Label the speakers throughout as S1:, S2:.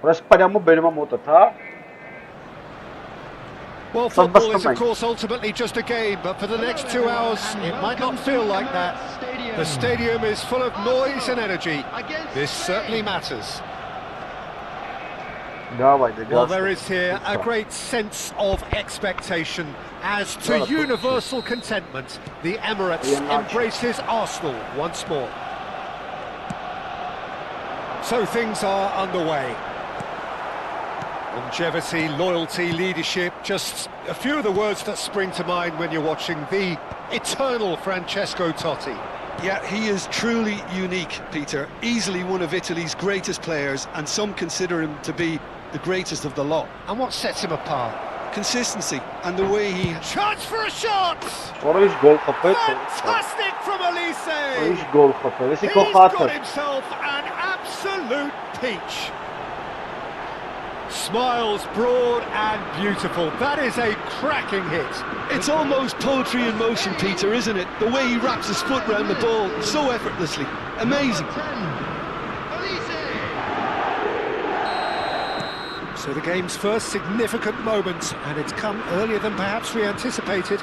S1: Respariamo bene ma molto,
S2: Well, football is of course ultimately just a game, but for the next 2 hours it might not feel like that. The stadium is full of noise and energy. This certainly matters. Well, there is here a great sense of expectation. As to universal contentment, the Emirates embraces Arsenal once more. So things are underway. Longevity, loyalty, leadership, just a few of the words that spring to mind when you're watching the eternal Francesco Totti.
S3: Yeah, he is truly unique, Peter. Easily one of Italy's greatest players, and some consider him to be the greatest of the lot.
S2: And what sets him apart?
S3: Consistency and the way he...
S2: Chance for a shot!
S3: Fantastic
S2: from Elise!
S1: He's got
S2: himself an absolute peach. Smiles broad and beautiful. That is a cracking hit.
S3: It's almost poetry in motion, Peter, isn't it? The way he wraps his foot round the ball so effortlessly. Amazing.
S2: So the game's first significant moment, and it's come earlier than perhaps we anticipated.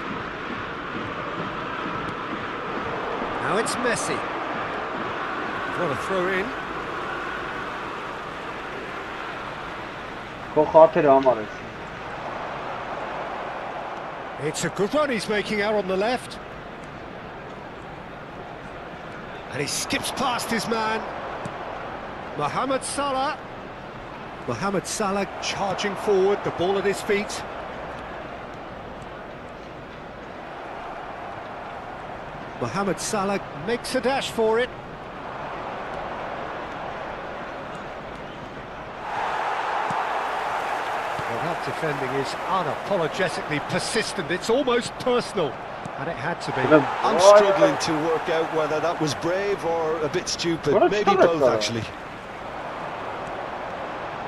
S2: Now it's Messi. What a throw in. It's a good run he's making out on the left. And he skips past his man. Mohamed Salah. Mohamed Salah charging forward, the ball at his feet. Mohamed Salah makes a dash for it. That defending is unapologetically persistent. It's almost personal, and it had to be.
S3: I'm struggling to work out whether that was brave or a bit stupid. Maybe both, actually.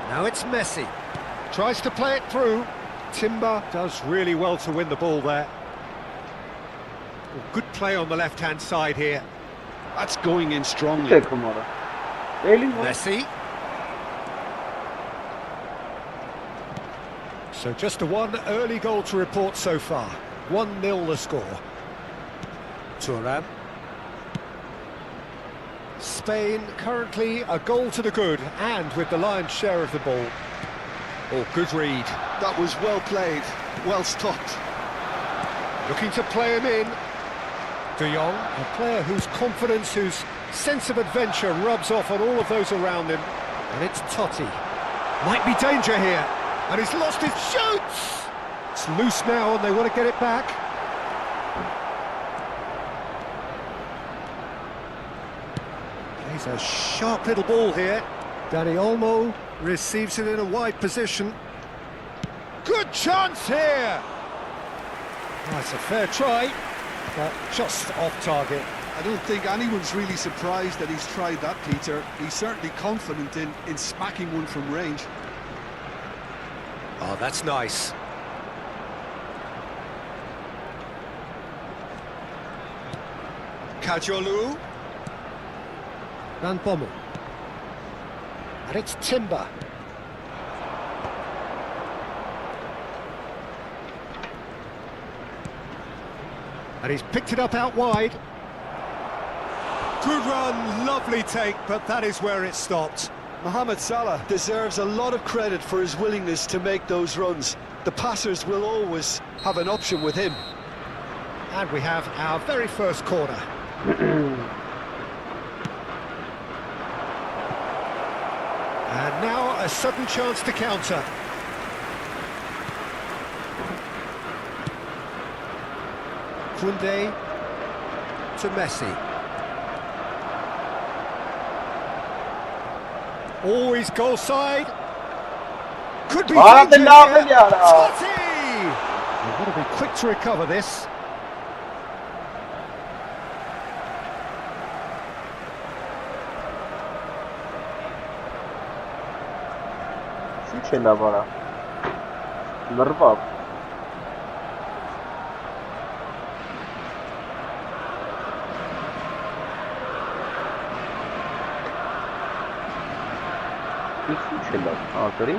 S2: Now it's Messi. Tries to play it through. Timber does really well to win the ball there. Good play on the left-hand side here.
S3: That's going in strongly.
S2: Messi. So just the one early goal to report so far. 1-0 the score. Thuram. Spain currently a goal to the good, and with the lion's share of the ball. Oh, good read.
S3: That was well played, well stopped.
S2: Looking to play him in. De Jong, a player whose confidence, whose sense of adventure rubs off on all of those around him. And it's Totti. Might be danger here. And he's lost his shoots! It's loose now and they want to get it back. Plays a sharp little ball here. Dani Olmo receives it in a wide position. Good chance here! That's a fair try, but just off target.
S3: I don't think anyone's really surprised that he's tried that, Peter. He's certainly confident in smacking one from range.
S2: Oh, that's nice.
S3: Kajolu.
S2: Van Bommel. And it's Timber. And he's picked it up out wide. Good run, lovely take, but that is where it stopped.
S3: Mohamed Salah deserves a lot of credit for his willingness to make those runs. The passers will always have an option with him.
S2: And we have our very first corner. And now a sudden chance to counter. Koundé to Messi. Always goal side. Could be danger here. Totti! You've got to be quick to recover this.
S1: Ինչ է լավ արա։ Լրվավ։ Ինչ է լավ, հա, գրի։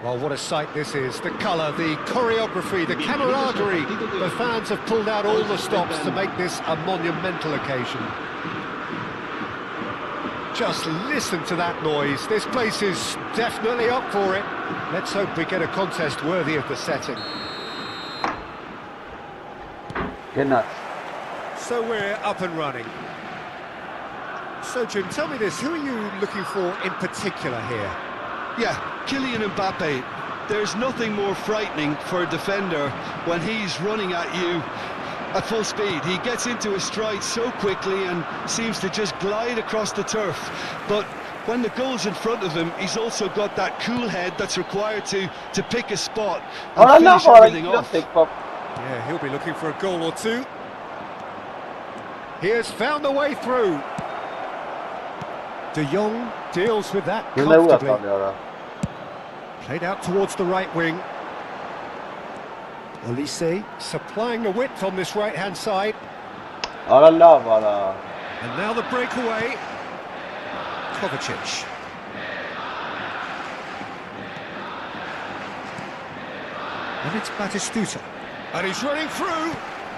S2: Well, what a sight this is. The colour, the choreography, the camaraderie. The fans have pulled out all the stops to make this a monumental occasion. Just listen to that noise. This place is definitely up for it. Let's hope we get a contest worthy of the setting.
S1: Good night.
S2: So we're up and running. So, Jim, tell me this. Who are you looking for in particular here?
S3: Yeah, Kylian Mbappe. There's nothing more frightening for a defender when he's running at you at full speed. He gets into his stride so quickly and seems to just glide across the turf. But when the goal's in front of him, he's also got that cool head that's required to pick a spot and finish everything off.
S2: Yeah, he'll be looking for a goal or two. He has found the way through. De Jong deals with that comfortably. Played out towards the right wing. Olise supplying the width on this right-hand side. And now the breakaway. Kovacic. And it's Batistuta. And he's running through.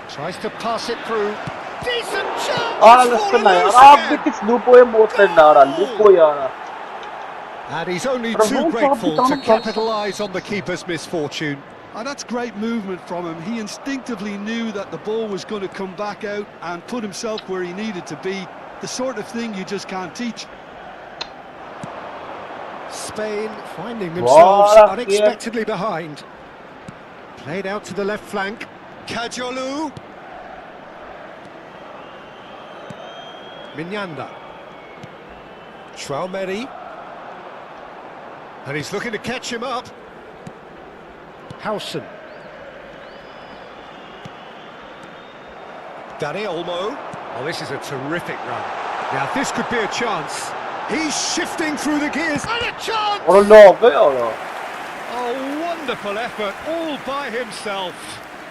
S2: Tries to pass it through. Decent chance! And he's only too grateful to capitalise on the keeper's misfortune.
S3: And that's great movement from him. He instinctively knew that the ball was going to come back out and put himself where he needed to be. The sort of thing you just can't teach.
S2: Spain finding themselves
S1: Voilà,
S2: unexpectedly behind. Played out to the left flank. Kajolu. Minyanda. Traumeri. And he's looking to catch him up. Howson. Danny Olmo. Oh, this is a terrific run. Now, this could be a chance. He's shifting through the gears. And a chance!
S1: Oh no, vero.
S2: A wonderful effort, all by himself.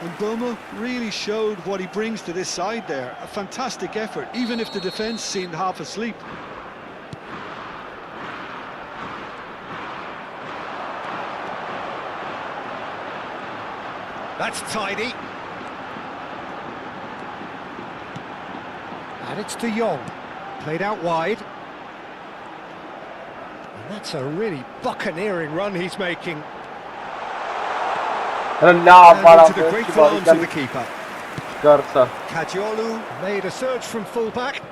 S3: And Boma really showed what he brings to this side there. A fantastic effort, even if the defence seemed half asleep.
S2: That's tidy. And it's De Jong. Played out wide. And that's a really buccaneering run he's making.
S1: And now
S2: And into the grateful arms of the keeper.
S1: Garza.
S2: Kajolu made a surge from fullback,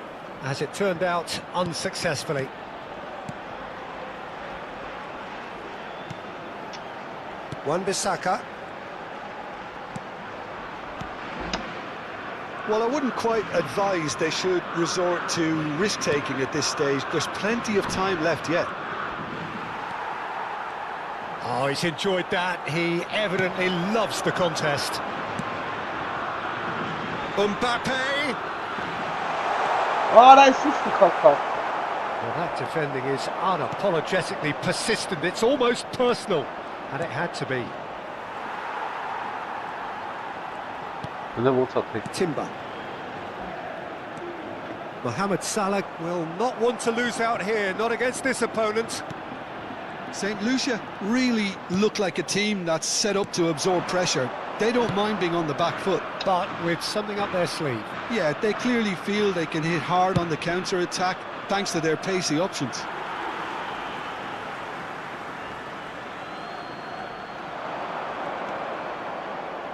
S2: as it turned out unsuccessfully. Wan-Bissaka.
S3: Well, I wouldn't quite advise they should resort to risk-taking at this stage. There's plenty of time left yet.
S2: Oh, he's enjoyed that. He evidently loves the contest. Mbappe!
S1: Oh, that's just the cock.
S2: Well, that defending is unapologetically persistent. It's almost personal, and it had to be.
S1: And then we'll take
S2: Timber. Mohamed Salah will not want to lose out here, not against this opponent.
S3: St. Lucia really look like a team that's set up to absorb pressure. They don't mind being on the back foot.
S2: But with something up their sleeve.
S3: Yeah, they clearly feel they can hit hard on the counter-attack thanks to their pacey options.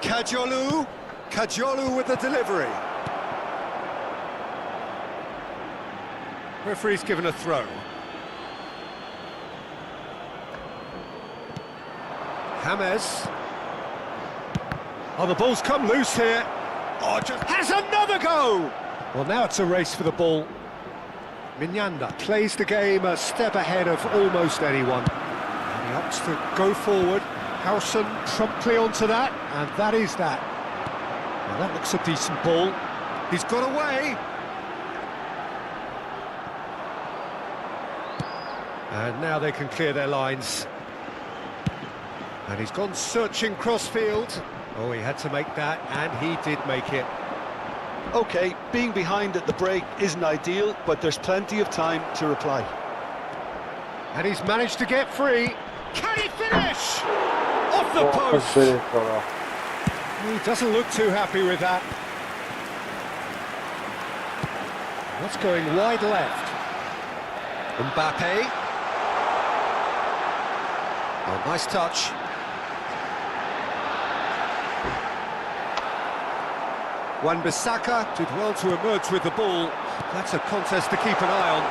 S2: Kajolu. Kajolu with the delivery. Referee's given a throw. James. Oh, the ball's come loose here. Oh, just has another go! Well, now it's a race for the ball. Minyanda plays the game a step ahead of almost anyone. And he opts to go forward. Howson promptly onto that, and that is that. Well, that looks a decent ball. He's got away. And now they can clear their lines. And he's gone searching crossfield. Oh, he had to make that, and he did make it.
S3: OK, being behind at the break isn't ideal, but there's plenty of time to reply.
S2: And he's managed to get free. Can he finish? Off the post. He doesn't look too happy with that. What's going wide left? Mbappe. Oh, nice touch. Wan-Bissaka did well to emerge with the ball. That's a contest to keep an eye on.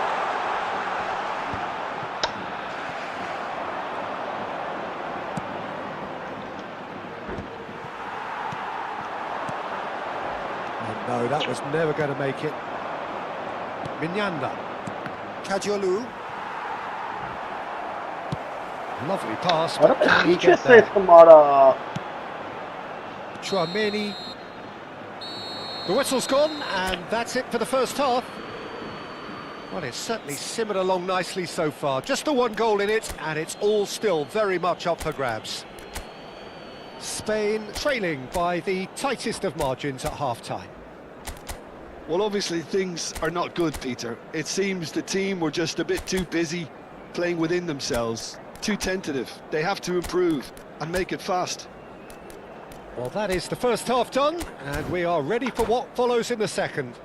S2: Oh no, that was never going to make it. Minyanda. Kajolu. Lovely pass, but can he get there? Traumeri. The whistle's gone, and that's it for the first half. Well, it's certainly simmered along nicely so far. Just the one goal in it, and it's all still very much up for grabs. Spain trailing by the tightest of margins at half-time.
S3: Well, obviously things are not good, Peter. It seems the team were just a bit too busy playing within themselves, too tentative. They have to improve and make it fast.
S2: Well, that is the first half done, and we are ready for what follows in the second.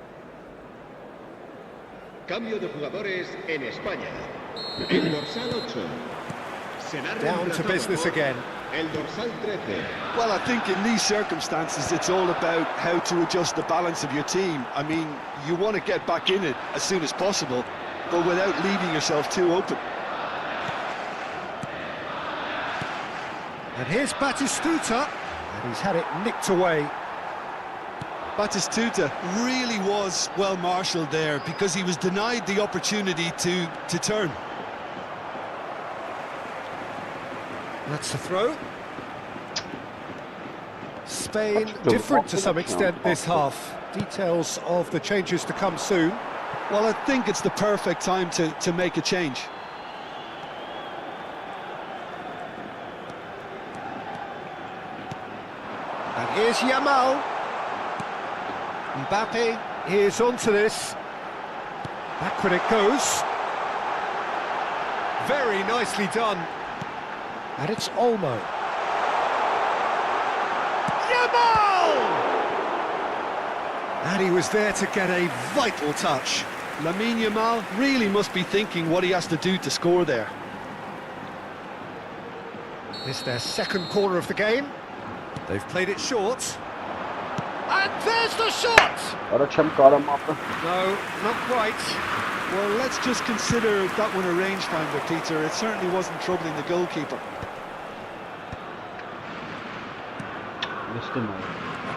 S4: Cambio de jugadores en España. El dorsal 8.
S2: Down to business again.
S4: el dorsal 13.
S3: Well, I think in these circumstances, it's all about how to adjust the balance of your team. I mean, you want to get back in it as soon as possible, but without leaving yourself too open.
S2: And here's Batistuta, and he's had it nicked away.
S3: Batistuta really was well marshalled there because he was denied the opportunity to turn.
S2: That's the throw. Spain different to some extent this half. Details of the changes to come soon.
S3: Well, I think it's the perfect time to make a change.
S2: And here's Yamal. Mbappe is onto this. Backward it goes. Very nicely done. And it's Olmo. Yamal! And he was there to get a vital touch.
S3: Lamine Yamal really must be thinking what he has to do to score there.
S2: It's their second corner of the game. They've played it short. And there's the shot!
S1: Ara չեմ կարամ ապը։
S2: No, not quite.
S3: Well, let's just consider that one a rangefinder, Peter. It certainly wasn't troubling the goalkeeper.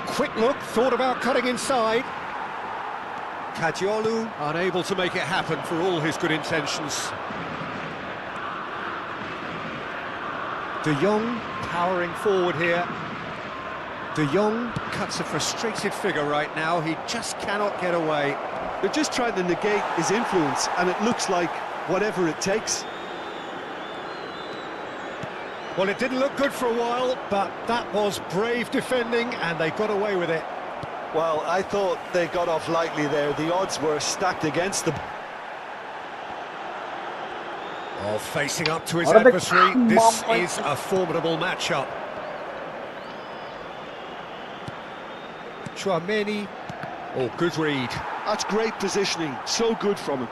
S2: Quick look, thought about cutting inside. Kadiolu unable to make it happen for all his good intentions. De Jong powering forward here. De Jong cuts a frustrated figure right now. He just cannot get away.
S3: They're just trying to negate his influence, and it looks like whatever it takes.
S2: Well, it didn't look good for a while, but that was brave defending, and they got away with it.
S3: Well, I thought they got off lightly there. The odds were stacked against them.
S2: Oh, facing up to his adversary, this is a formidable matchup. Chouameni, oh, good read.
S3: That's great positioning, so good from him.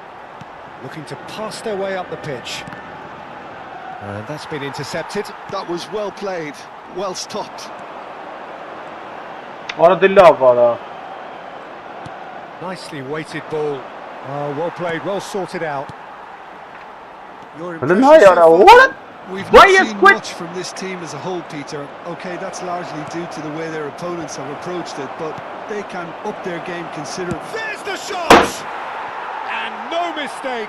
S2: Looking to pass their way up the pitch. And that's been intercepted.
S3: That was well played, well stopped.
S1: Ara դիլավ արա։
S2: Nicely weighted ball. Oh, well played, well sorted out. Your
S1: Then
S2: impression
S1: hi
S2: so
S1: Ara,
S2: far?
S1: what?
S3: We've
S1: Why
S3: not
S1: is
S3: seen
S1: quit?
S3: much from this team as a whole, Peter. Okay, that's largely due to the way their opponents have approached it, but they can up their game considerably.
S2: There's the shot! And no mistake.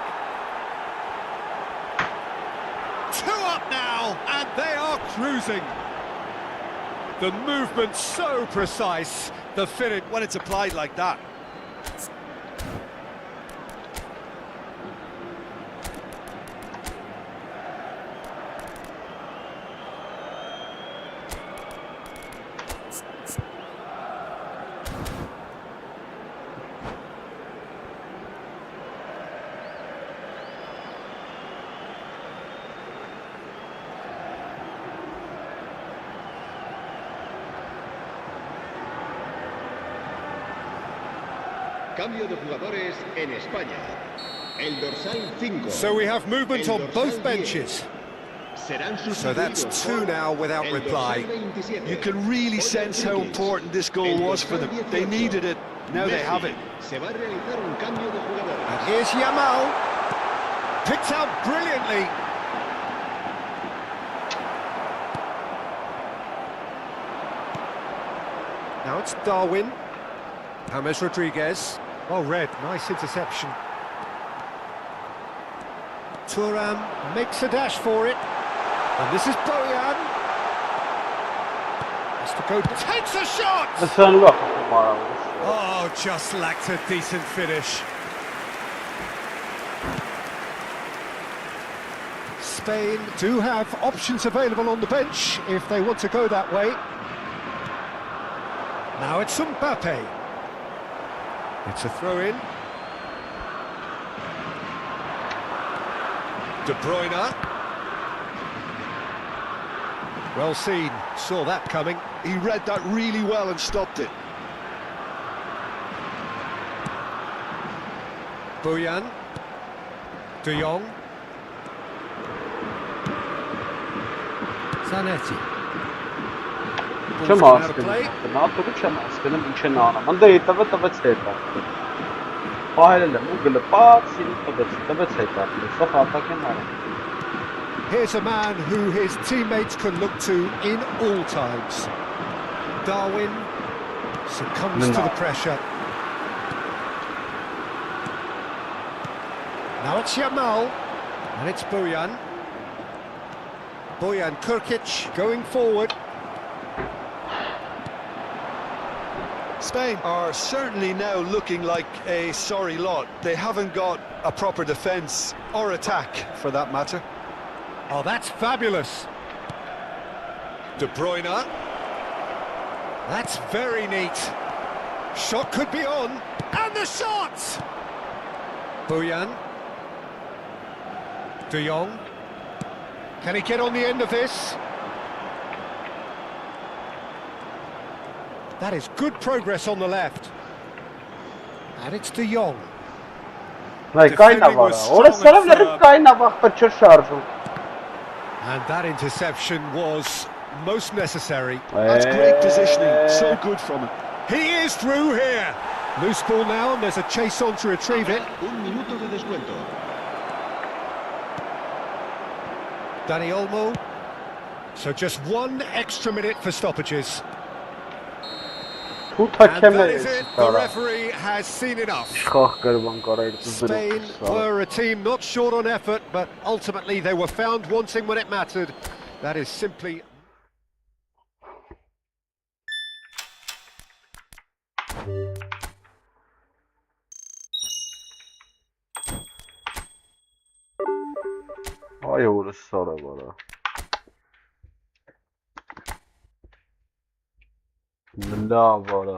S2: 2 up now, and they are cruising. The movement so precise, the finish.
S3: When it's applied like that.
S4: Cambio de jugadores en España. El dorsal 5.
S2: So we have movement on both benches. So that's 2 now without reply.
S3: You can really sense how important this goal was for them. They needed it, now they have it.
S2: And here's Yamal. Picked out brilliantly. Now it's Darwin. James Rodriguez. Well read, nice interception. Thuram makes a dash for it. And this is Bojan. Has to go, takes a shot!
S1: Լսան լավ մարա։
S2: Oh, just lacked a decent finish. Spain do have options available on the bench if they want to go that way. Now it's Mbappe. It's a throw-in. De Bruyne. Well seen, saw that coming.
S3: He read that really well and stopped it.
S2: Bojan. De Jong. Zanetti. Ball's
S1: Չեմ
S2: gone out of
S1: հասկանում,
S2: play.
S1: գնացողը չեմ հասկանում ինչ են անում։ Ընդ հետևը տվեց հետը։ Պահել եմ ու գլպած, ինձ տվեց հետը։ Սա հատակ են արում։
S2: Here's a man who his teammates can look to in all times. Darwin succumbs to the pressure. Now it's Yamal, and it's Bojan. Bojan Kurkic going forward.
S3: Spain are certainly now looking like a sorry lot. They haven't got a proper defence or attack, for that matter.
S2: Oh, that's fabulous. De Bruyne. That's very neat. Shot could be on. And the shot! Bojan. De Jong. Can he get on the end of this? That is good progress on the left. And it's De Jong.
S1: Կայնավ արա, օրս սարավ լրիվ կայնավ աղբեր չր շարժում։
S2: And that interception was most necessary.
S3: That's great positioning, so good from him.
S2: He is through here. Loose ball now, and there's a chase on to retrieve it.
S4: Un minuto de descuento.
S2: Dani Olmo. So just 1 extra minute for stoppages.
S1: Թութ
S2: And
S1: հակեմ
S2: that
S1: է
S2: is it. The referee has seen enough.
S1: Իշխախ կրվան կարայր
S2: Spain were a team not short on effort, but ultimately they were found wanting when it mattered. That is simply...
S1: Այ օրս սարավ արա։ Լավ արա։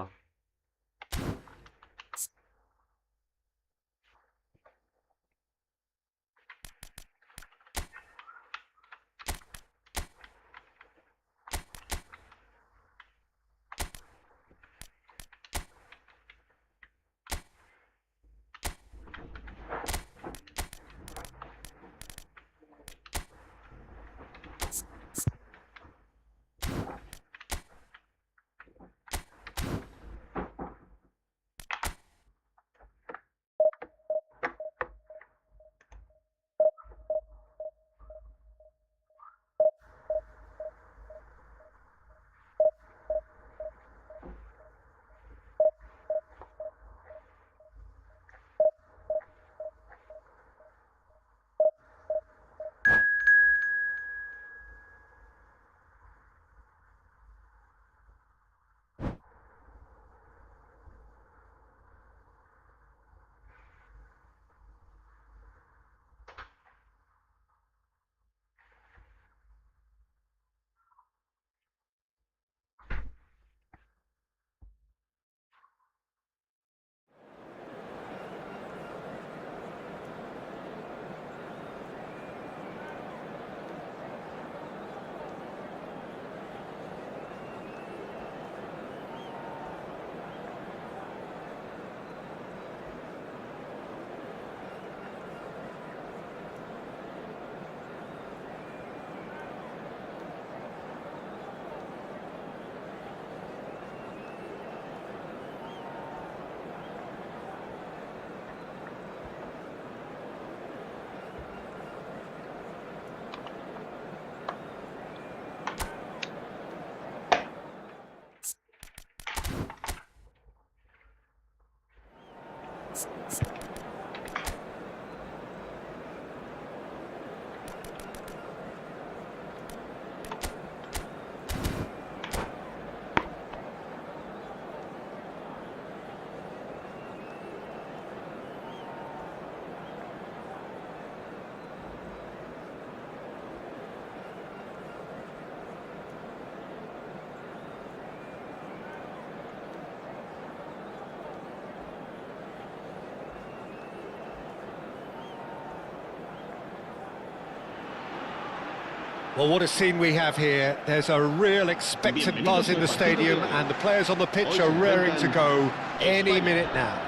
S2: Well, what a scene we have here. There's a real expectant buzz in the stadium, and the players on the pitch are raring to go any minute now.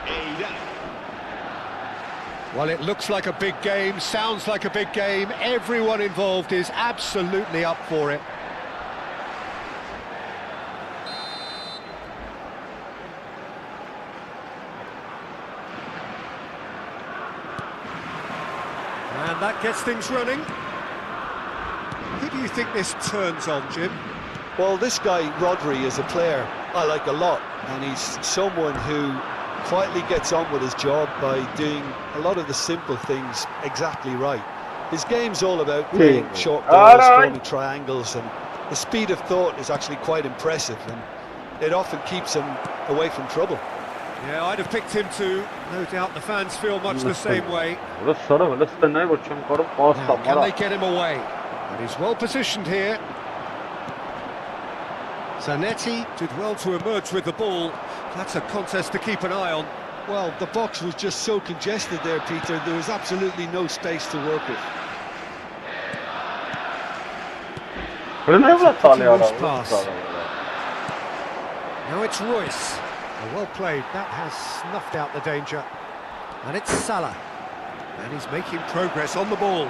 S2: Well, it looks like a big game, sounds like a big game. Everyone involved is absolutely up for it. And that gets things running. Who do you think this turns on, Jim?
S3: Well, this guy, Rodri, is a player I like a lot, and he's someone who quietly gets on with his job by doing a lot of the simple things exactly right. His game's all about playing short balls, forming triangles, and the speed of thought is actually quite impressive, and it often keeps him away from trouble.
S2: Yeah, I'd have picked him too. No doubt the fans feel much the same way.
S1: Ora sarı böyle stene bakıyorum karım pas
S2: Now, can
S1: tamara.
S2: they get him away? And he's well positioned here. Zanetti did well to emerge with the ball. That's a contest to keep an eye on.
S3: Well, the box was just so congested there, Peter. There was absolutely no space to work with.
S1: Böyle ne talya
S2: Loose
S1: ara.
S2: pass. Now it's Royce. Well played. That has snuffed out the danger. And it's Salah. And he's making progress on the ball.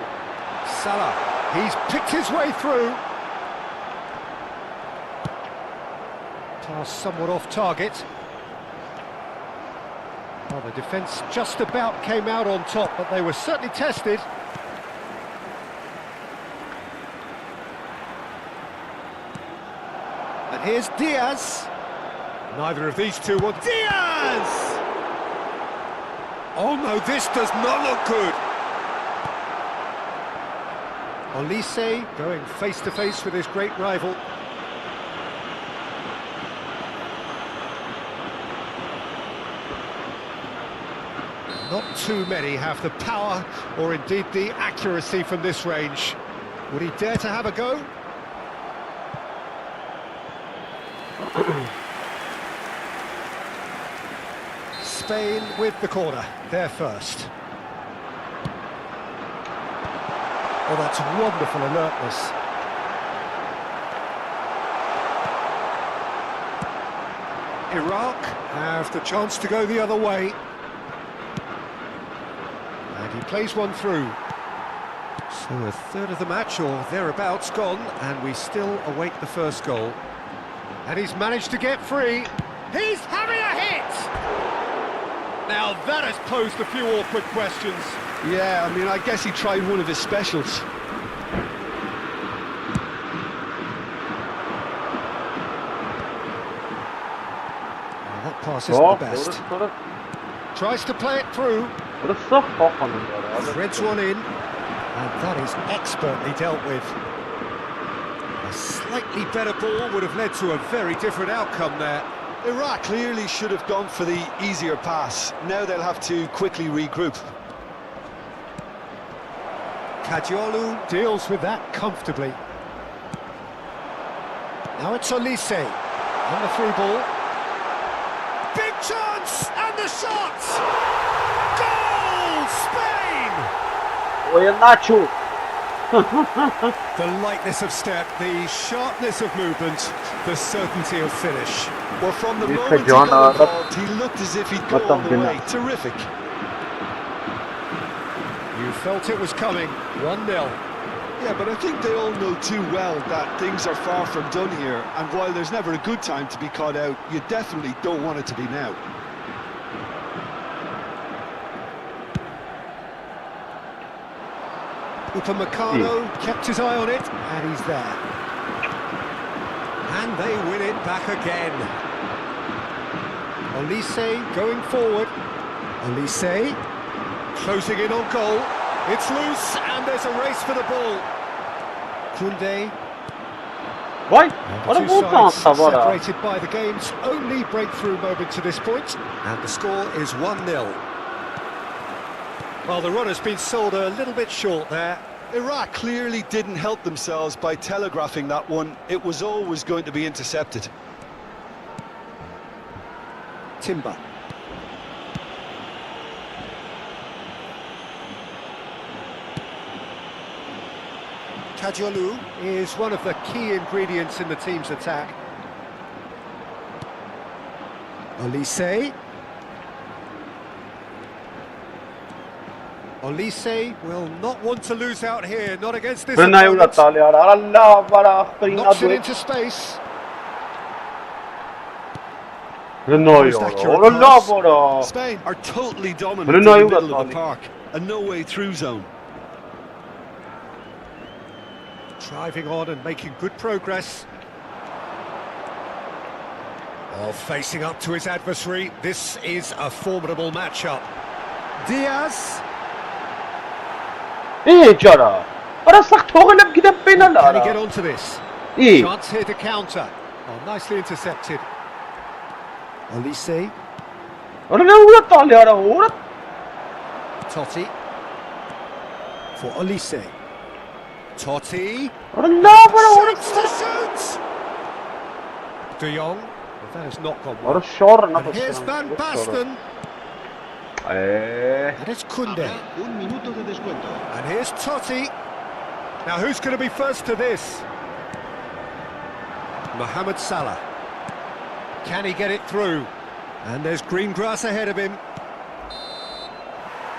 S2: Salah. He's picked his way through. Pass somewhat off target. Well, the defence just about came out on top, but they were certainly tested. And here's Diaz. Neither of these two want... Diaz! Oh no, this does not look good. Olise going face to face with his great rival. Not too many have the power or indeed the accuracy from this range. Would he dare to have a go? Spain with the corner, there first. Oh, that's wonderful alertness. Iraq have the chance to go the other way. And he plays one through. So a third of the match or thereabouts gone, and we still await the first goal. And he's managed to get free. He's having a hit! Now that has posed a few awkward questions.
S3: Yeah, I mean, I guess he tried one of his specials.
S2: Well, that pass isn't the best. Tries to play it through. Threads one in. And that is expertly dealt with. A slightly better ball would have led to a very different outcome there.
S3: Iraq clearly should have gone for the easier pass. Now they'll have to quickly regroup.
S2: Kadiolu deals with that comfortably. Now it's Olise on the through ball. Big chance and the shot! Goal! Spain!
S1: Oye Nacho.
S2: The lightness of step, the sharpness of movement, the certainty of finish.
S3: Well, from the
S1: This
S3: moment he
S1: John
S3: got involved, he looked as if he'd go all the way. Terrific.
S2: You felt it was coming. 1-0.
S3: Yeah, but I think they all know too well that things are far from done here, and while there's never a good time to be caught out, you definitely don't want it to be now.
S2: Upamecano kept his eye on it, and he's there. And they win it back again. Olise going forward. Olise closing in on goal. It's loose, and there's a race for the ball. Koundé.
S1: Vay,
S2: The
S1: bana
S2: two
S1: bu
S2: sides
S1: dansa var ha.
S2: separated by the game's only breakthrough moment to this point, and the score is 1-0. Well, the run has been sold a little bit short there.
S3: Iraq clearly didn't help themselves by telegraphing that one. It was always going to be intercepted.
S2: Timber. Kadiolu is one of the key ingredients in the team's attack. Olise. Olise will not want to lose out here, not against this
S1: Brunei
S2: opponent.
S1: talya ara. Allah bara akhrin
S2: Knocks it
S1: adu.
S2: into space.
S1: Brunei ora. Allah bara.
S3: Spain are totally dominant
S1: Bruno
S3: in the
S1: Juve
S3: middle of the
S1: Alik.
S3: park, a no-way through zone.
S2: Driving on and making good progress. Oh, facing up to his adversary. This is a formidable matchup. Diaz.
S1: جارا برا سخت هوغلم كده بين
S2: Can he
S1: الأرا
S2: get onto this?
S1: إيه
S2: Chance here to counter. Oh, nicely intercepted. Olise.
S1: أنا ولا طالع أنا ولا
S2: Totti. For Olise. Totti.
S1: أنا لا ولا
S2: Shoots to shoot! De Jong. Well, that has not gone well.
S1: أنا الشعر
S2: And here's Van Basten.
S1: إيه
S2: And it's Koundé.
S4: Habrá un minuto de descuento.
S2: And here's Totti. Now who's going to be first to this? Mohamed Salah. Can he get it through? And there's green grass ahead of him.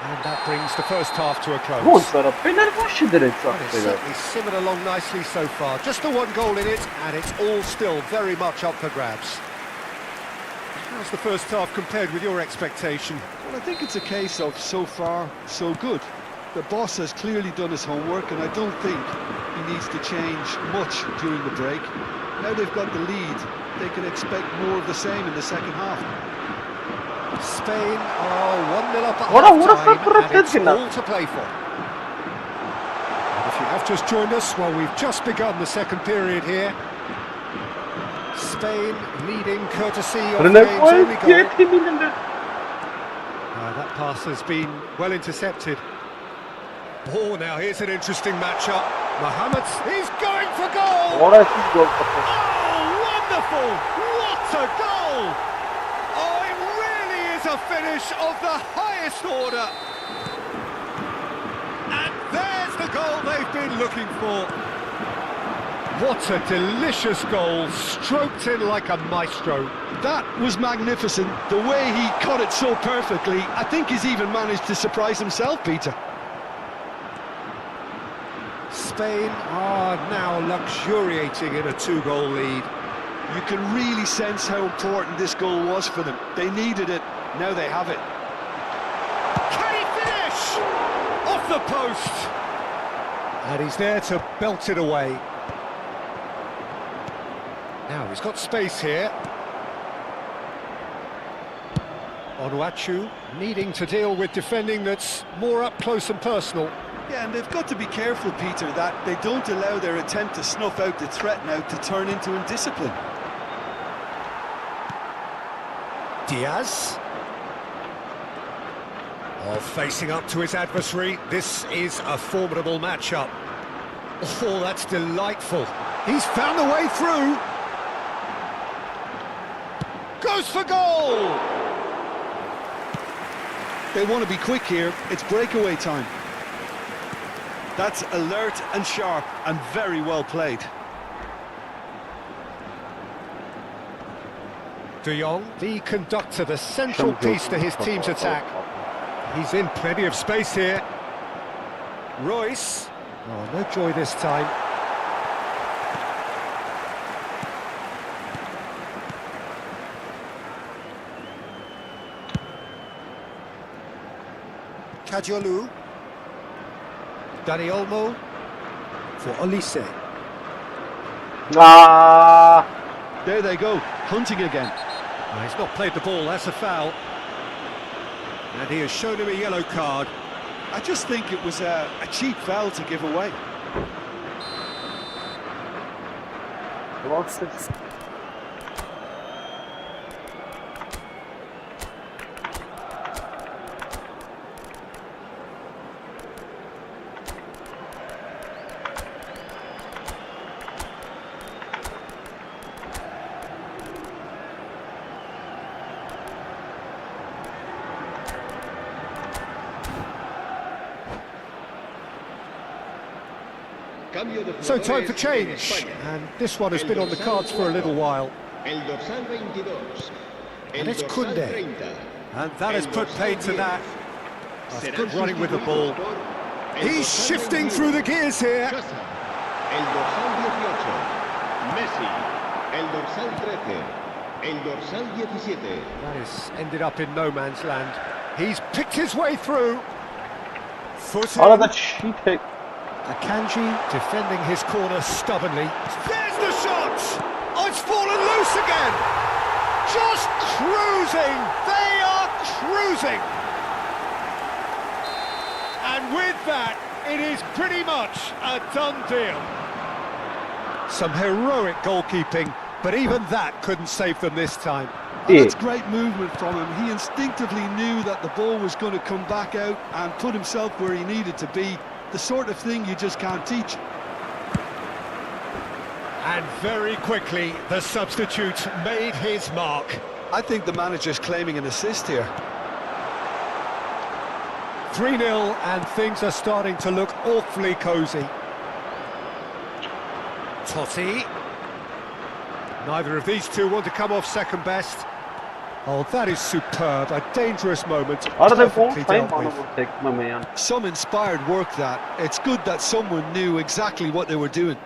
S2: And that brings the first half to a close.
S1: هون صار بين الوش دريت
S2: Well, it's certainly simmered along nicely so far. Just the one goal in it, and it's all still very much up for grabs. How's the first half compared with your expectation?
S3: Well, I think it's a case of so far, so good. The boss has clearly done his homework, and I don't think he needs to change much during the break. Now they've got the lead, they can expect more of the same in the second half.
S2: Spain are 1-0 up at
S1: What a
S2: half-time, and it's
S1: second.
S2: all to play for. And if you have just joined us, well, we've just begun the second period here. Spain leading courtesy of the game's only goal. That pass has been well intercepted. Oh, now here's an interesting matchup. Mohamed, he's going for goal!
S1: ولا في جول
S2: Oh, wonderful! What a goal! Oh, it really is a finish of the highest order. And there's the goal they've been looking for. What a delicious goal, stroked in like a maestro.
S3: That was magnificent. The way he cut it so perfectly, I think he's even managed to surprise himself, Peter.
S2: Spain are now luxuriating in a two-goal lead.
S3: You can really sense how important this goal was for them. They needed it, now they have it.
S2: Can he finish? Off the post! And he's there to belt it away. Now he's got space here. Onuachu needing to deal with defending that's more up close and personal.
S3: Yeah, and they've got to be careful, Peter, that they don't allow their attempt to snuff out the threat now to turn into indiscipline.
S2: Diaz. Oh, facing up to his adversary. This is a formidable matchup. Oh, that's delightful. He's found a way through. Goes for goal!
S3: They want to be quick here. It's breakaway time. That's alert and sharp and very well played.
S2: De Jong, the conductor, the central piece to his team's attack. He's in plenty of space here. Royce. Oh, no joy this time. Kadiolu. Dani Olmo for Olise.
S3: There they go, hunting again.
S2: He's not played the ball, that's a foul. And he has shown him a yellow card.
S3: I just think it was a cheap foul to give away.
S2: So time for change, and this one has been on the cards for a little while.
S4: El dorsal 22.
S2: And it's Koundé. And that has put paid to that. That's good running with the ball. He's shifting through the gears here.
S4: El dorsal 18. Messi. El dorsal 13. El dorsal 17.
S2: That has ended up in no man's land. He's picked his way through. Foot in.
S1: Arada cheat
S2: Akanji defending his corner stubbornly. There's the shot! Oh, it's fallen loose again! Just cruising! They are cruising! And with that, it is pretty much a done deal. Some heroic goalkeeping, but even that couldn't save them this time.
S3: And that's great movement from him. He instinctively knew that the ball was going to come back out and put himself where he needed to be. The sort of thing you just can't teach.
S2: And very quickly, the substitute made his mark.
S3: I think the manager's claiming an assist here.
S2: 3-0, and things are starting to look awfully cosy. Totti. Neither of these two want to come off second best. Oh, that is superb. A dangerous moment. Perfectly dealt with.
S3: Some inspired work that. It's good that someone knew exactly what they were doing.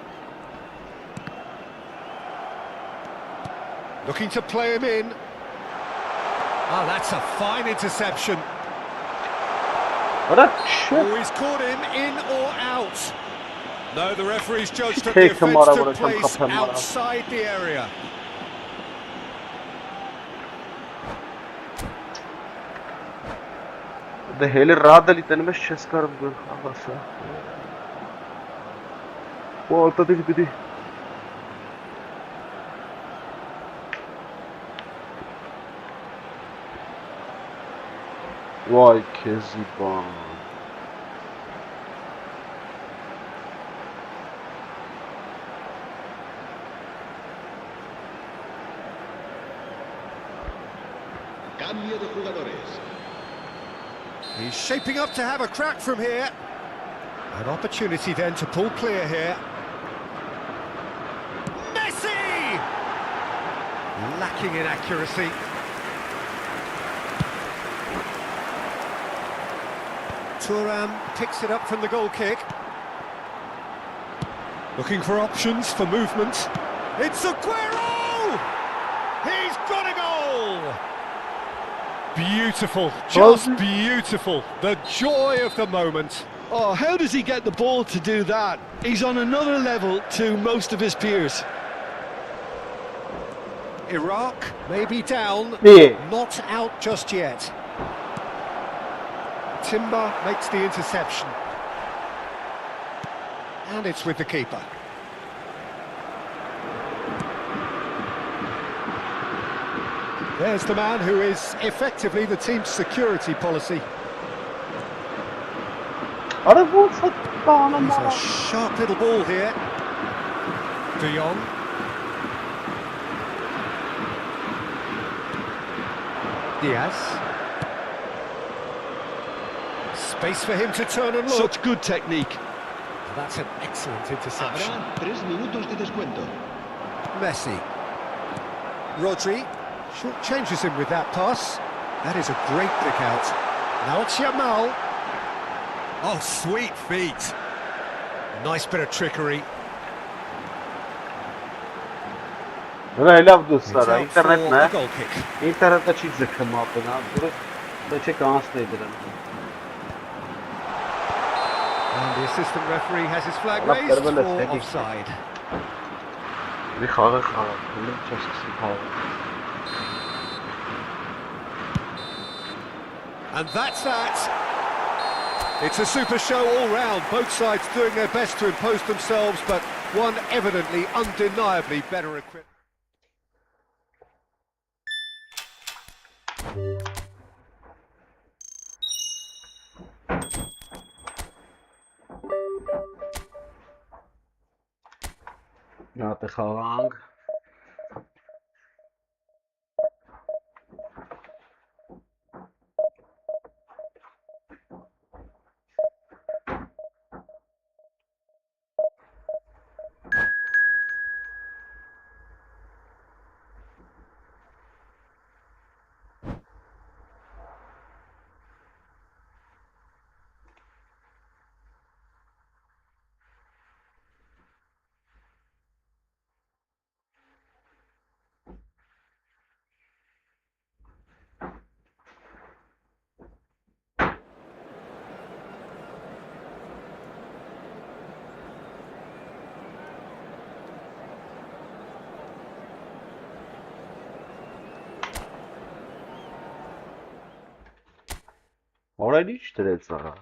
S2: Looking to play him in. Oh, that's a fine interception. Oh, he's caught him in or out. No, the referee's judged that the offence took place outside the area.
S1: The hele radali tanımış şeskarım bu havası. Bu altta değil bir de. Vay Keziban.
S4: Cambio de jugadores.
S2: He's shaping up to have a crack from here. An opportunity then to pull clear here. Messi! Lacking in accuracy. Thuram picks it up from the goal kick. Looking for options for movement. It's Aguero! He's got a goal! Beautiful, just beautiful. The joy of the moment.
S3: Oh, how does he get the ball to do that? He's on another level to most of his peers.
S2: Iraq may be down, not out just yet. Timber makes the interception. And it's with the keeper. There's the man who is effectively the team's security policy. He's a sharp little ball here. De Jong. Diaz. Space for him to turn and look.
S3: Such good technique.
S2: That's an excellent interception.
S4: Habrá 3 minutos de descuento.
S2: Messi. Rodri. Short changes him with that pass. That is a great pick out. Now it's Yamal. Oh, sweet feet. Nice bit of trickery.
S1: Öyle dostlar, internet
S2: For
S1: ne?
S2: the goal kick.
S1: İnternette çift zıkkım abi na. Bunu çek anasıydı.
S2: And the assistant referee has his flag raised for offside.
S1: Bir xağır. Bunu çeşitsin xağır.
S2: And that's that. It's a super show all round. Both sides doing their best to impose themselves, but one evidently, undeniably better equipped.
S1: Ja, te xağang. Orayı hiç direkt sana.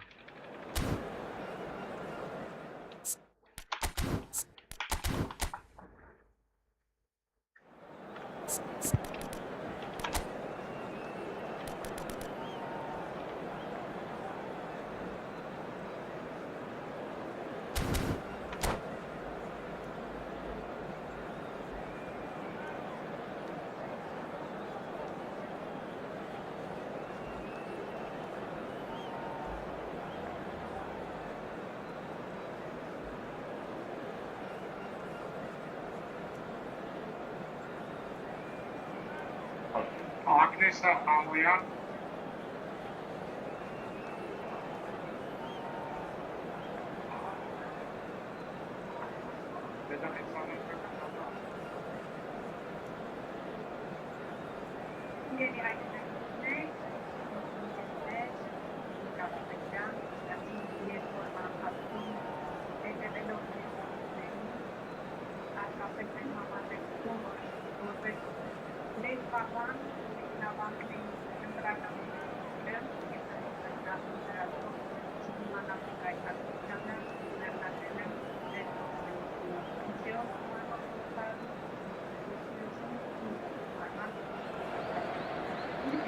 S5: Arkadaşlar anlayan neden insanlar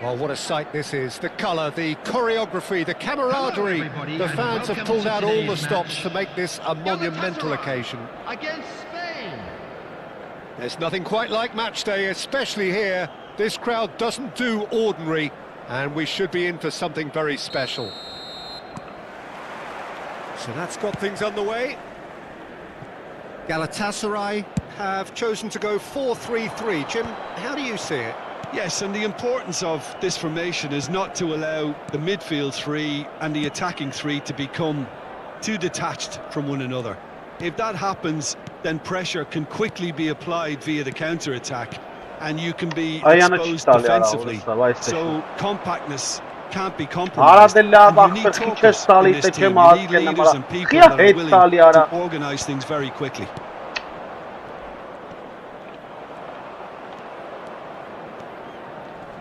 S2: Well, what a sight this is. The colour, the choreography, the camaraderie. The fans have pulled out all the stops to make this a monumental occasion.
S6: Against Spain.
S2: There's nothing quite like match day, especially here. This crowd doesn't do ordinary, and we should be in for something very special. So that's got things underway. Galatasaray have chosen to go 4-3-3. Jim, how do you see it?
S3: Yes, and the importance of this formation is not to allow the midfield three and the attacking three to become too detached from one another. If that happens, then pressure can quickly be applied via the counter-attack, and you can be exposed defensively. So compactness can't be compromised. And you need focus in this team. You need leaders and people that are willing to organise things very quickly.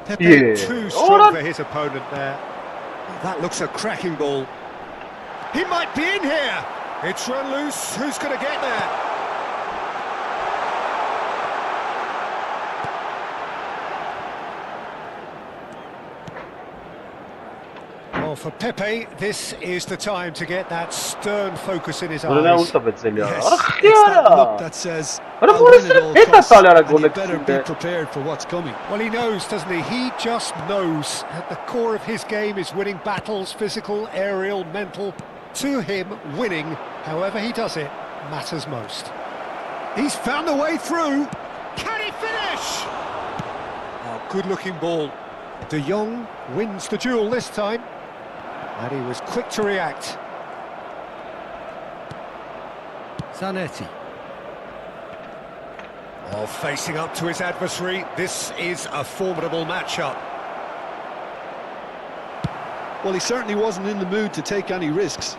S2: Pepe too strong for his opponent there. That looks a cracking ball. He might be in here. It's run loose. Who's going to get there? Well, for Pepe, this is the time to get that stern focus in his eyes.
S3: Yes, it's that look that says, I'll win at all costs, and you better be prepared for what's coming.
S2: Well, he knows, doesn't he? He just knows. At the core of his game is winning battles, physical, aerial, mental. To him, winning, however he does it, matters most. He's found a way through. Can he finish? Oh, good-looking ball. De Jong wins the duel this time. And he was quick to react. Zanetti. Oh, facing up to his adversary, this is a formidable matchup.
S3: Well, he certainly wasn't in the mood to take any risks.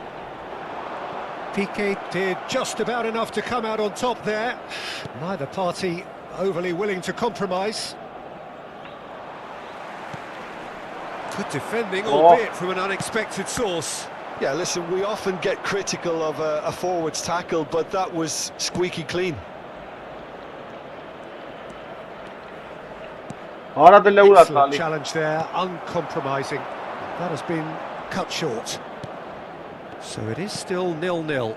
S2: Piqué did just about enough to come out on top there. Neither party overly willing to compromise. Good defending, albeit from an unexpected source.
S3: Yeah, listen, we often get critical of a forward's tackle, but that was squeaky clean.
S2: Excellent challenge there, uncompromising. That has been cut short. So it is still 0-0.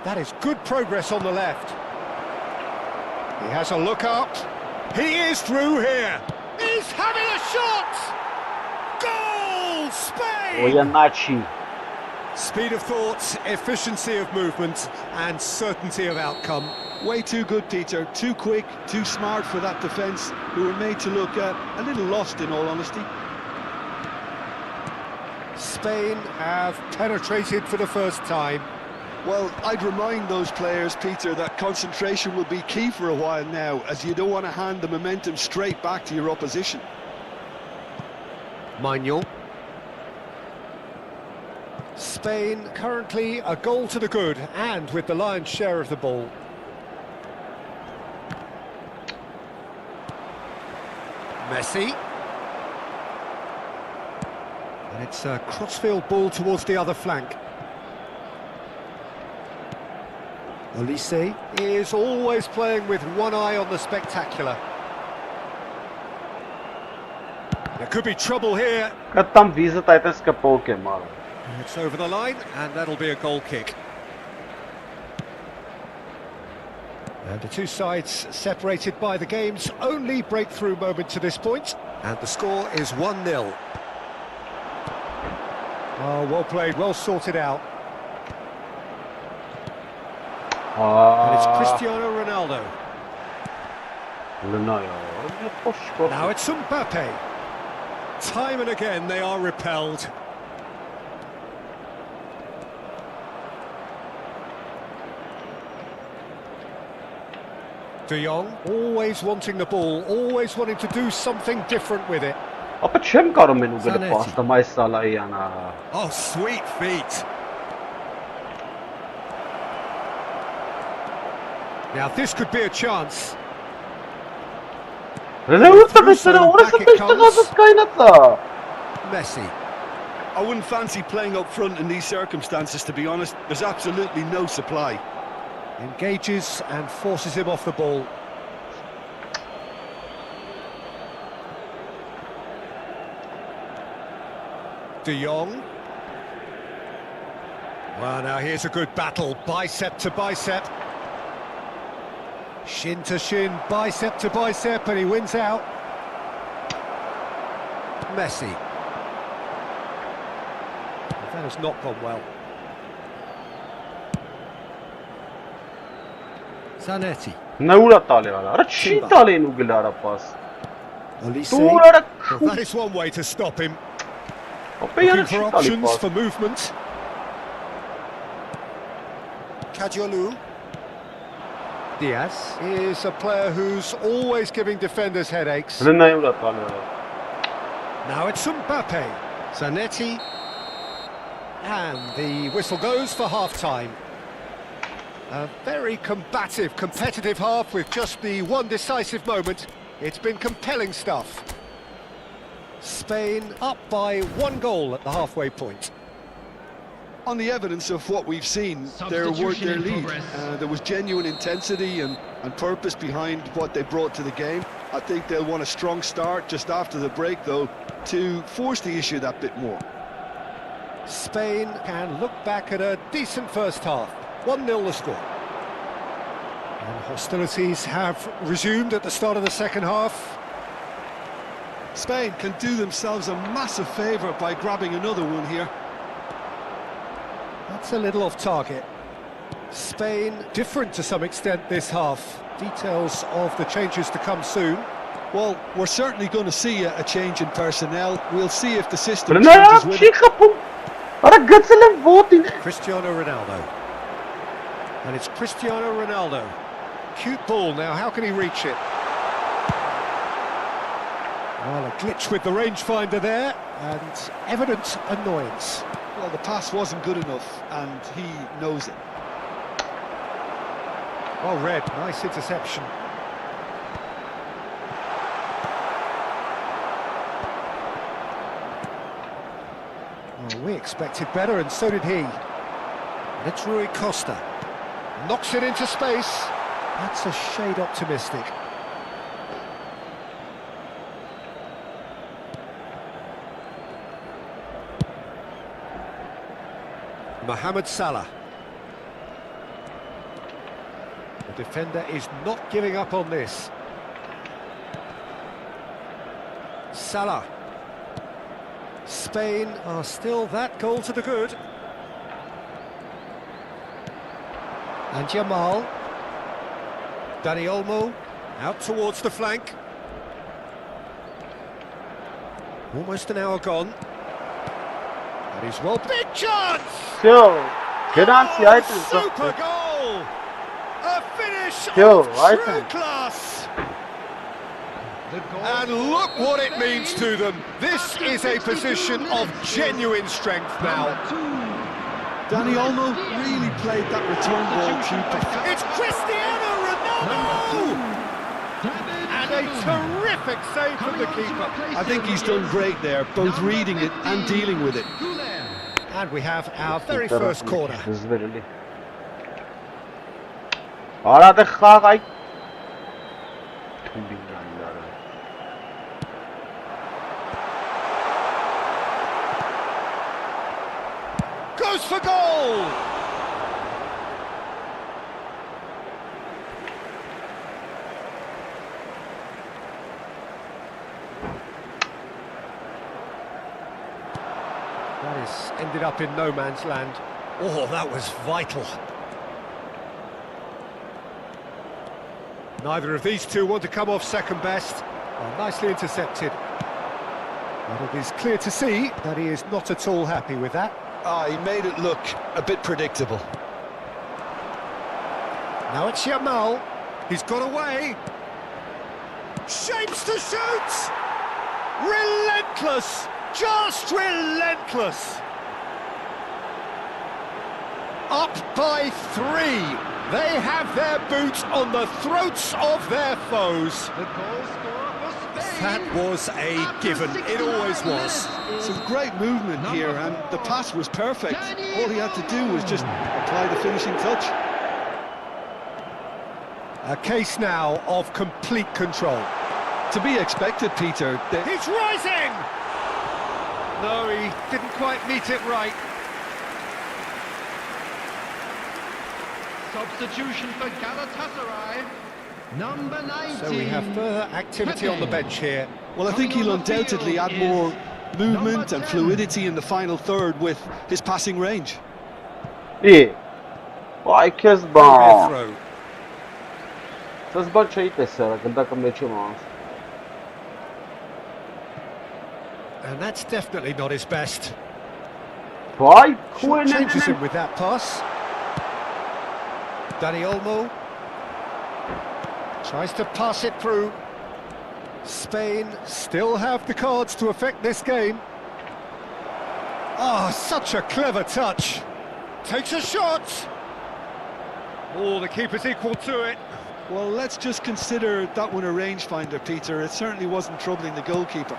S2: That is good progress on the left. He has a look up. He is through here. He's having a shot! Goal! Spain! Speed of thought, efficiency of movement, and certainty of outcome.
S3: Way too good, Peter. Too quick, too smart for that defence, who were made to look a little lost, in all honesty.
S2: Spain have penetrated for the first time.
S3: Well, I'd remind those players, Peter, that concentration will be key for a while now, as you don't want to hand the momentum straight back to your opposition.
S2: Maignan. Spain currently a goal to the good, and with the lion's share of the ball. Messi. It's a crossfield ball towards the other flank. Olise is always playing with one eye on the spectacular. There could be trouble here.
S1: Կտամ վիզը այդպես կփոք է մարը։
S2: It's over the line, and that'll be a goal kick. And the two sides separated by the game's only breakthrough moment to this point. And the score is 1-0. Oh, well played, well sorted out. And it's Cristiano Ronaldo. Now it's Mbappe. Time and again they are repelled. De Jong, always wanting the ball, always wanting to do something different with it.
S1: Ապա չեմ կարող մեն ուղղել պաստամ այս Սալայի անա։
S2: Oh, sweet feet. Now this could be a chance. Messi.
S3: I wouldn't fancy playing up front in these circumstances, to be honest. There's absolutely no supply.
S2: Engages and forces him off the ball. De Jong. Well, now here's a good battle, bicep to bicep. Shin to shin, bicep to bicep, and he wins out. Messi. That has not gone well. Zanetti.
S1: Նուրա տալի արա, արա չի տալի են ուղղել արա պաս։
S2: Olise. That is one way to stop him. Looking for options for movement. Kadiolu. Diaz is a player who's always giving defenders headaches. Now it's Mbappe. Zanetti. And the whistle goes for half-time. A very combative, competitive half with just the one decisive moment. It's been compelling stuff. Spain up by 1 goal at the halfway point.
S3: On the evidence of what we've seen, they're worth their lead. There was genuine intensity and purpose behind what they brought to the game. I think they'll want a strong start just after the break, though, to force the issue that bit more.
S2: Spain can look back at a decent first half. 1-0 the score. And hostilities have resumed at the start of the second half.
S3: Spain can do themselves a massive favour by grabbing another one here.
S2: That's a little off target. Spain different to some extent this half. Details of the changes to come soon.
S3: Well, we're certainly going to see a change in personnel. We'll see if the system changes with it.
S2: Cristiano Ronaldo. And it's Cristiano Ronaldo. Cute ball now, how can he reach it? Well, a glitch with the rangefinder there, and evident annoyance.
S3: Well, the pass wasn't good enough, and he knows it.
S2: Well read, nice interception. Well, we expected better, and so did he. And it's Rui Costa. Knocks it into space. That's a shade optimistic. Mohamed Salah. The defender is not giving up on this. Salah. Spain are still that goal to the good. And Jamal. Dani Olmo out towards the flank. Almost an hour gone. That is well. Big chance! Super goal! A finish of true class! And look what it means to them. This is a position of genuine strength now.
S3: Dani Olmo really played that return ball through.
S2: It's Cristiano Ronaldo! And a terrific save from the keeper.
S3: I think he's done great there, both reading it and dealing with it.
S2: And we have our very first corner.
S1: Hız verili. Arada xağay. Tüm bilgileri.
S2: Goes for goal! That is ended up in no man's land. Oh, that was vital. Neither of these two want to come off second best. Oh, nicely intercepted. But it is clear to see that he is not at all happy with that.
S3: He made it look a bit predictable.
S2: Now it's Yamal. He's got away. Shapes to shoot! Relentless! Just relentless! Up by 3. They have their boots on the throats of their foes.
S4: The goal scorer for Spain.
S2: That was a given. It always was.
S3: Some great movement here, and the pass was perfect. All he had to do was just apply the finishing touch.
S2: A case now of complete control.
S3: To be expected, Peter.
S2: He's rising! No, he didn't quite meet it right.
S4: Substitution for Galatasaray. Number 19.
S2: So we have further activity on the bench here.
S3: Well, I think he'll undoubtedly add more movement and fluidity in the final third with his passing range.
S1: İyi. Vay kez
S2: Fair
S1: ba.
S2: throw.
S1: To zbaczyj te sera, gdy meczy mas.
S2: And that's definitely not his best.
S1: Vay
S2: Short changes him
S1: kuene.
S2: with that pass. Dani Olmo tries to pass it through. Spain still have the cards to affect this game. Ah, such a clever touch. Takes a shot. Oh, the keeper's equal to it.
S3: Well, let's just consider that one a rangefinder, Peter. It certainly wasn't troubling the goalkeeper.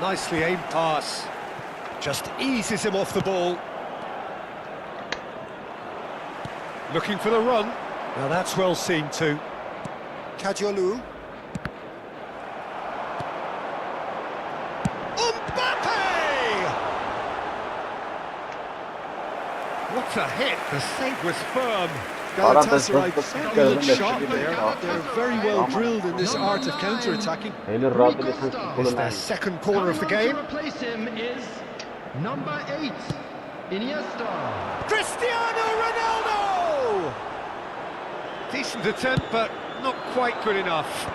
S2: Nicely aimed pass. Just eases him off the ball. Looking for the run. Now that's well seen too. Kajolu. What a hit! The save was firm.
S3: Galatasaray certainly look sharp there. They're very well drilled in this art of counter-attacking.
S1: Eli rahat ile sanki
S2: It's
S1: futbolun
S2: their second corner of the game.
S4: To replace him is number 8, Iniesta.
S2: Cristiano Ronaldo! Decent attempt, but not quite good enough.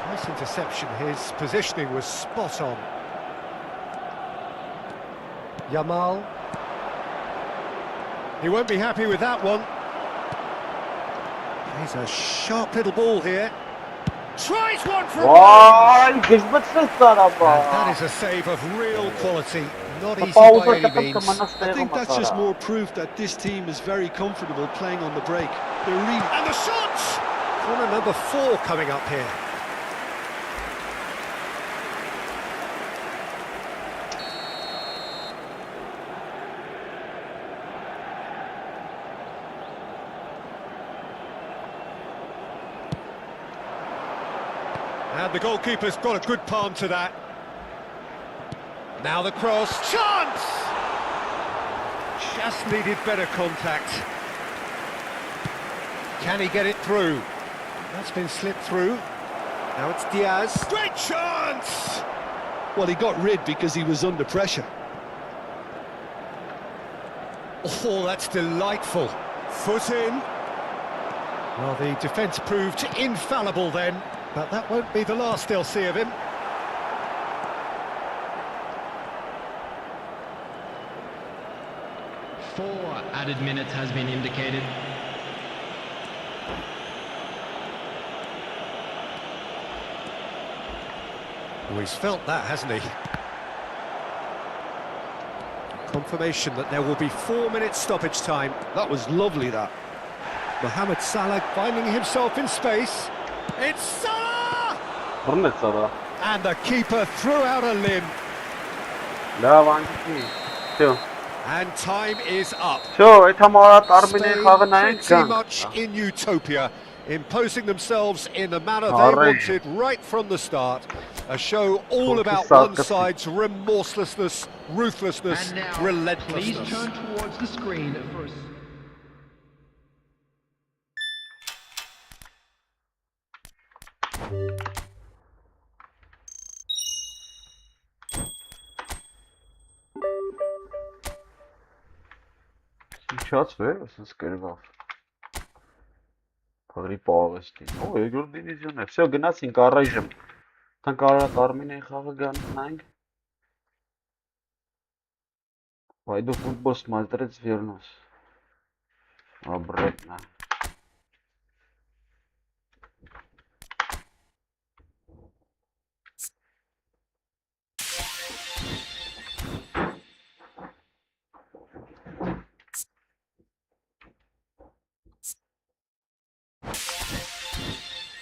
S2: Nice interception. His positioning was spot on. Yamal. He won't be happy with that one. He's a sharp little ball here. Tries one from
S1: Vay geçmezsin sana ba.
S2: That is a save of real quality. Not easy
S1: Pauza
S2: by any
S1: takım
S2: means.
S1: kamanası
S3: I think that's just
S1: yapamazlar.
S3: more proof that this team is very comfortable playing on the break. They're really...
S2: And the shot! Corner number 4 coming up here. And the goalkeeper's got a good palm to that. Now the cross. Chance! Just needed better contact. Can he get it through? That's been slipped through. Now it's Diaz. Great chance!
S3: Well, he got rid because he was under pressure.
S2: Oh, that's delightful. Foot in. Well, the defence proved infallible then, but that won't be the last they'll see of him.
S6: Four added minutes has been indicated.
S2: Oh, he's felt that, hasn't he? Confirmation that there will be 4 minutes stoppage time.
S3: That was lovely, that.
S2: Mohamed Salah finding himself in space. It's Salah!
S1: Brunnet Salah.
S2: And the keeper threw out a limb.
S1: Լավ անկի։ Շո։
S2: And time is up.
S1: Շո, այդ համարատ Արմենիայի
S2: Staying
S1: խաղը նայենք
S2: pretty
S1: կան։
S2: much in utopia, imposing themselves in the manner they
S1: Alright.
S2: wanted right from the start. A show all
S1: Çok
S2: about
S1: güzel
S2: one
S1: kız.
S2: side's remorselessness, ruthlessness,
S6: And now, please
S2: relentlessness.
S6: turn towards the screen for
S1: Сейчас вы, скорее. Փագրի պահվեստի։ Օ, երկրորդ դիվիզիոն է։ Всё, գնացինք առայժմ։ Թան կարող Արմենիայի խաղը գանանք։ Пойду футбол смотреть, вернусь. Обратно.